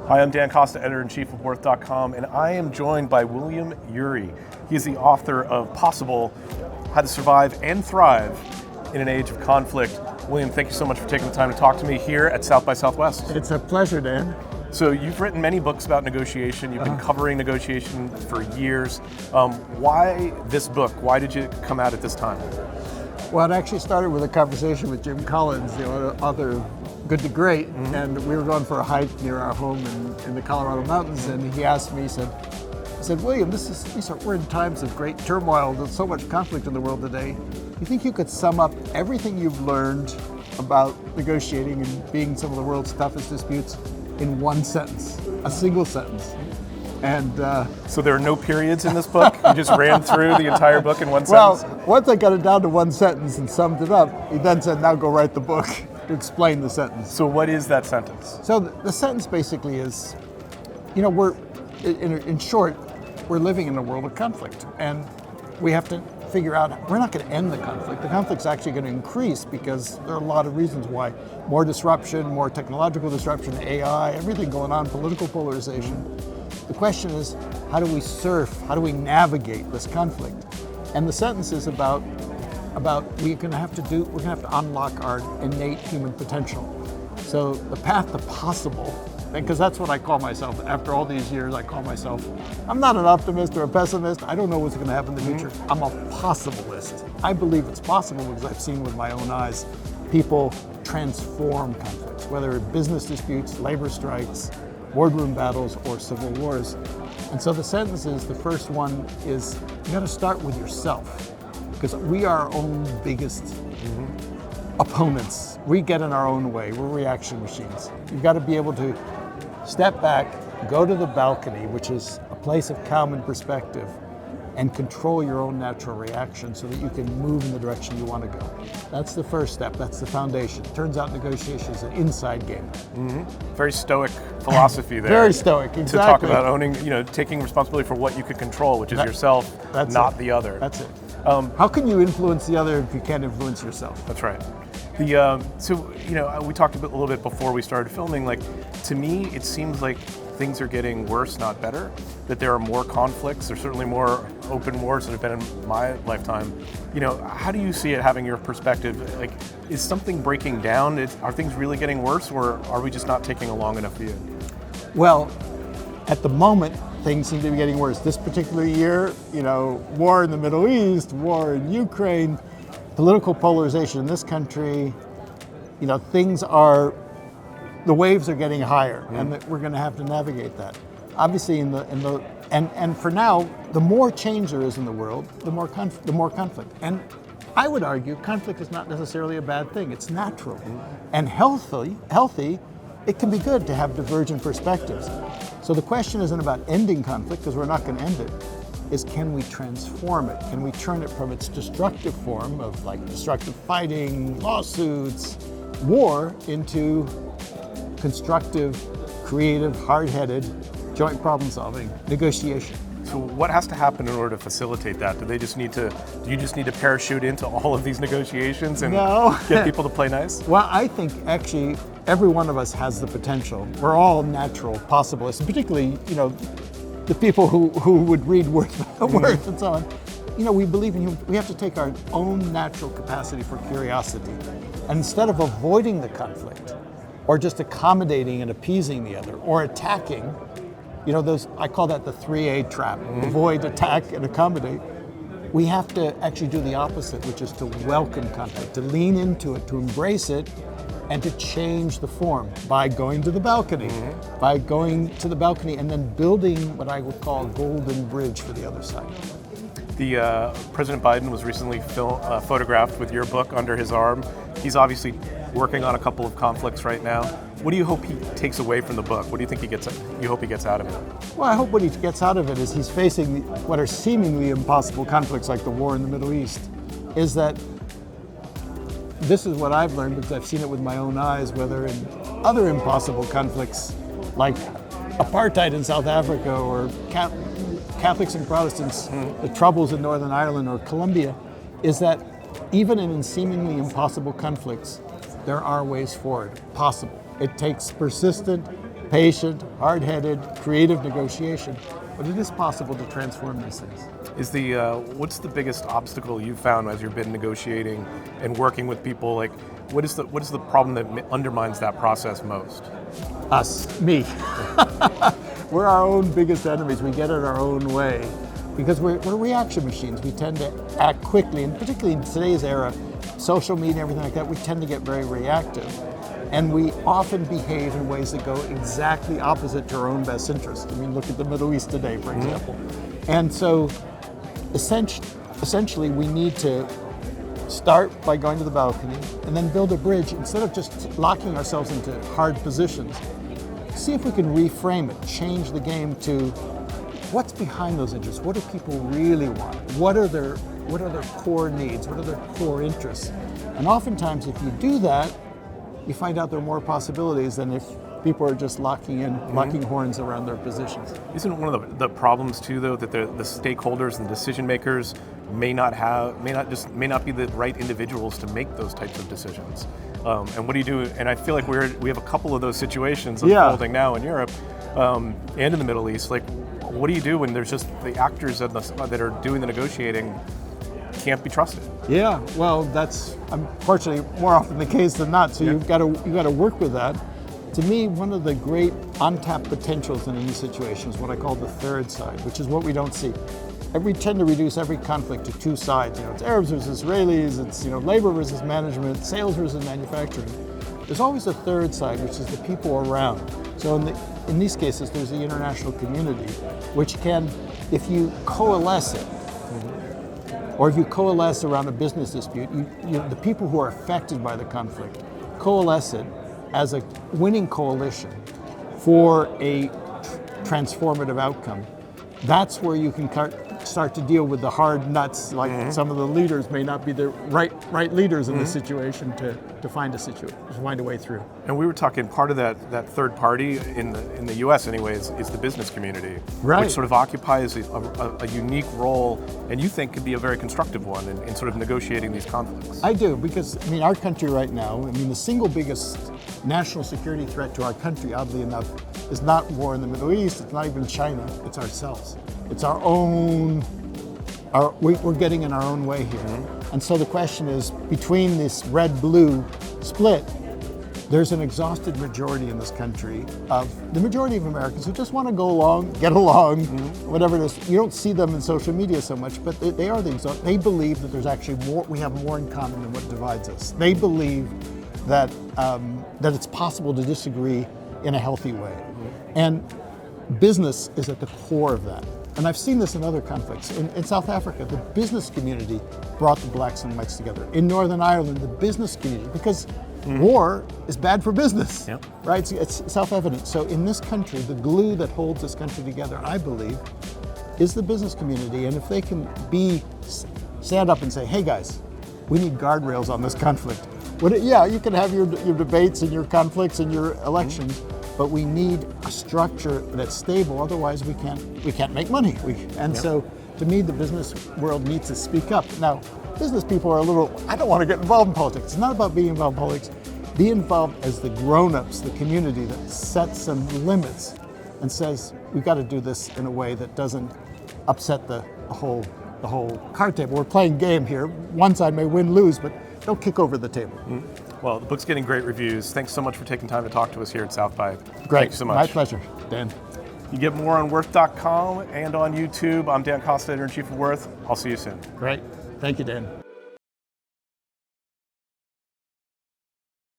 Hi, I'm Dan Costa, editor-in-chief of Worth.com, and I am joined by William Ury. He's the author of Possible: How to Survive and Thrive in an Age of Conflict. William, thank you so much for taking the time to talk to me here at South by Southwest. It's a pleasure, Dan. So you've written many books about negotiation. You've been covering negotiation for years. Why this book? Why did you come out at this time? Well, it actually started with a conversation with Jim Collins, the author of Good to Great, and we were going for a hike near our home in the Colorado mountains, and he asked me, he said, William, we're in times of great turmoil. There's so much conflict in the world today. You think you could sum up everything you've learned about negotiating and being some of the world's toughest disputes in one sentence, a single sentence? And so there are no periods in this book? You just ran through the entire book in one well, sentence? Well, once I got it down to one sentence and summed it up, he then said, now go write the book to explain the sentence. So what is that sentence? So the sentence basically is, we're, in short, we're living in a world of conflict, and we have to figure out, we're not going to end the conflict. The conflict's actually going to increase because there are a lot of reasons why. More disruption, more technological disruption, AI, everything going on, political polarization. The question is, how do we surf, how do we navigate this conflict? And the sentence is about we're going to have to unlock our innate human potential. So the path to possible, because that's what I call myself. After all these years, I call myself, I'm not an optimist or a pessimist. I don't know what's going to happen in the future. I'm a possibilist. I believe it's possible because I've seen with my own eyes people transform conflicts, whether business disputes, labor strikes, boardroom battles, or civil wars. And so the sentence is, the first one is, you got to start with yourself, because we are our own biggest opponents. We get in our own way. We're reaction machines. You've got to be able to step back, go to the balcony, which is a place of calm and perspective, and control your own natural reaction so that you can move in the direction you want to go. That's the first step. That's the foundation. Turns out negotiation is an inside game. Very stoic philosophy there. Very stoic, exactly. To talk about owning, taking responsibility for what you can control, which is yourself, not the other. That's it. How can you influence the other if you can't influence yourself? That's right. We talked a little bit before we started filming. Like, to me, it seems like things are getting worse, not better. That there are more conflicts. There's certainly more open wars that have been in my lifetime. How do you see it, having your perspective? Like, is something breaking down? Are things really getting worse, or are we just not taking a long enough view? Well, at the moment, things seem to be getting worse. This particular year, war in the Middle East, war in Ukraine, political polarization in this country, the waves are getting higher, and that we're going to have to navigate that. Obviously, and for now, the more change there is in the world, the more conflict. And I would argue conflict is not necessarily a bad thing. It's natural and healthy. It can be good to have divergent perspectives. So the question isn't about ending conflict, because we're not going to end it. Is, can we transform it? Can we turn it from its destructive form of destructive fighting, lawsuits, war, into constructive, creative, hard-headed, joint problem-solving negotiation? So what has to happen in order to facilitate that? Do you just need to parachute into all of these negotiations and get people to play nice? Well, I think actually every one of us has the potential. We're all natural possibilists, and particularly, the people who would read Worth and so on. We believe in we have to take our own natural capacity for curiosity, and instead of avoiding the conflict, or just accommodating and appeasing the other, or attacking, I call that the 3A trap, avoid, attack, and accommodate. We have to actually do the opposite, which is to welcome conflict, to lean into it, to embrace it, and to change the form by going to the balcony, and then building what I would call a golden bridge for the other side. President Biden was recently photographed with your book under his arm. He's obviously working on a couple of conflicts right now. What do you hope he takes away from the book? What do you think you hope he gets out of it? Well, I hope what he gets out of it is he's facing what are seemingly impossible conflicts, like the war in the Middle East, is that this is what I've learned, because I've seen it with my own eyes, whether in other impossible conflicts like apartheid in South Africa, or Catholics and Protestants, the troubles in Northern Ireland or Colombia, is that even in seemingly impossible conflicts, there are ways forward, possible. It takes persistent, patient, hard-headed, creative negotiation, but it is possible to transform these things. Is the what's the biggest obstacle you found as you've been negotiating and working with people? Like, what is the problem that undermines that process most? Us, me. We're our own biggest enemies. We get it our own way because we're reaction machines. We tend to act quickly, and particularly in today's era, social media, everything like that, we tend to get very reactive. And we often behave in ways that go exactly opposite to our own best interest. I mean, look at the Middle East today, for example. And so essentially, we need to start by going to the balcony and then build a bridge. Instead of just locking ourselves into hard positions, see if we can reframe it, change the game to what's behind those interests. What do people really want? What are their core needs? What are their core interests? And oftentimes, if you do that, you find out there are more possibilities than if people are just locking horns around their positions. Isn't one of the problems too, though, that the stakeholders and the decision makers may not be the right individuals to make those types of decisions? And what do you do? And I feel like we have a couple of those situations unfolding now in Europe and in the Middle East. Like, what do you do when there's just the actors that are doing the negotiating can't be trusted? Yeah, well, that's unfortunately more often the case than not. So you've got to work with that. To me, one of the great untapped potentials in any situation is what I call the third side, which is what we don't see. We tend to reduce every conflict to two sides. It's Arabs versus Israelis, it's labor versus management, sales versus manufacturing. There's always a third side, which is the people around. So in these cases, there's the international community, which can, if you coalesce it, or if you coalesce around a business dispute, the people who are affected by the conflict coalesce it as a winning coalition for a transformative outcome. That's where you can start to deal with the hard nuts, like some of the leaders may not be the right leaders in the situation to find a way through. And we were talking, part of that third party in the U.S. anyways is the business community, right, which sort of occupies a unique role, and you think could be a very constructive one in sort of negotiating these conflicts. I do, because our country right now, the single biggest national security threat to our country, oddly enough, is not war in the Middle East, it's not even China, it's ourselves. It's our own, we're getting in our own way here. And so the question is, between this red-blue split, there's an exhausted majority in this country of the majority of Americans who just want to go along, get along, whatever it is. You don't see them in social media so much, but they are they believe that there's actually more, we have more in common than what divides us. They believe that it's possible to disagree in a healthy way. And business is at the core of that. And I've seen this in other conflicts. In South Africa, the business community brought the blacks and whites together. In Northern Ireland, the business community, because war is bad for business, right? It's self-evident. So in this country, the glue that holds this country together, I believe, is the business community. And if they can stand up and say, hey guys, we need guardrails on this conflict. You can have your debates and your conflicts and your elections, but we need a structure that's stable. Otherwise, we can't make money. So, to me, the business world needs to speak up. Now, business people are I don't want to get involved in politics. It's not about being involved in politics. Be involved as the grown-ups, the community that sets some limits and says, we've got to do this in a way that doesn't upset the whole card table. We're playing game here. One side may win, lose, but don't kick over the table. Well, the book's getting great reviews. Thanks so much for taking time to talk to us here at South by. Great. Thank you so much. My pleasure, Dan. You get more on Worth.com and on YouTube. I'm Dan Costa, editor-in-chief of Worth. I'll see you soon. Great. Thank you, Dan.